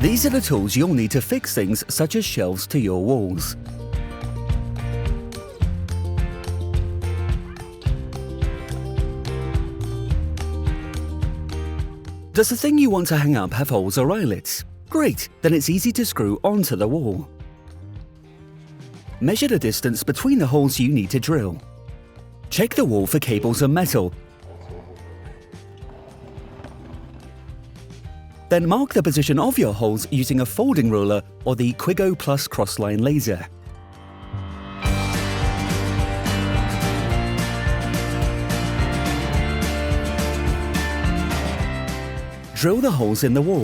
These are the tools you'll need to fix things such as shelves to your walls. Does the thing you want to hang up have holes or eyelets? Great, then it's easy to screw onto the wall. Measure the distance between the holes you need to drill. Check the wall for cables and metal. Then mark the position of your holes using a folding ruler or the Quigo Plus crossline laser. Drill the holes in the wall.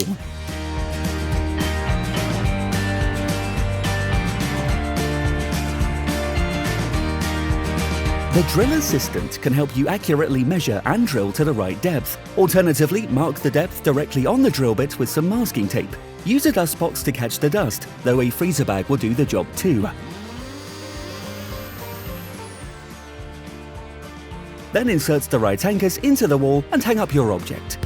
The drill assistant can help you accurately measure and drill to the right depth. Alternatively, mark the depth directly on the drill bit with some masking tape. Use a dust box to catch the dust, though a freezer bag will do the job too. Then insert the right anchors into the wall and hang up your object.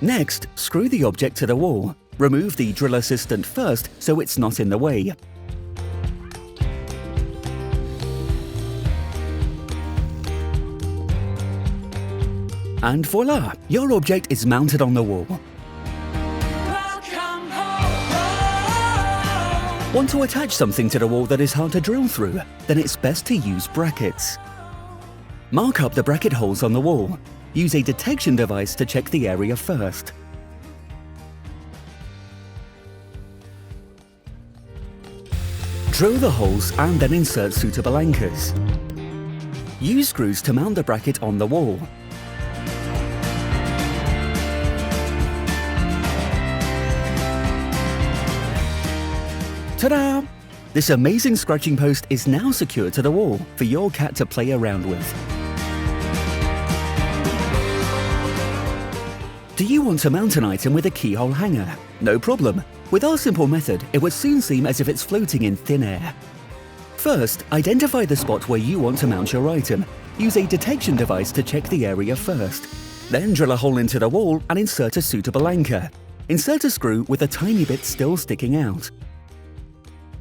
Next, screw the object to the wall. Remove the drill assistant first so it's not in the way. And voila! Your object is mounted on the wall. Want to attach something to the wall that is hard to drill through? Then it's best to use brackets. Mark up the bracket holes on the wall. Use a detection device to check the area first. Drill the holes and then insert suitable anchors. Use screws to mount the bracket on the wall. Ta-da! This amazing scratching post is now secured to the wall for your cat to play around with. Do you want to mount an item with a keyhole hanger? No problem. With our simple method, it would soon seem as if it's floating in thin air. First, identify the spot where you want to mount your item. Use a detection device to check the area first. Then drill a hole into the wall and insert a suitable anchor. Insert a screw with a tiny bit still sticking out.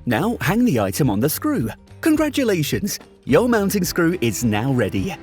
Now hang the item on the screw. Congratulations! Your mounting screw is now ready.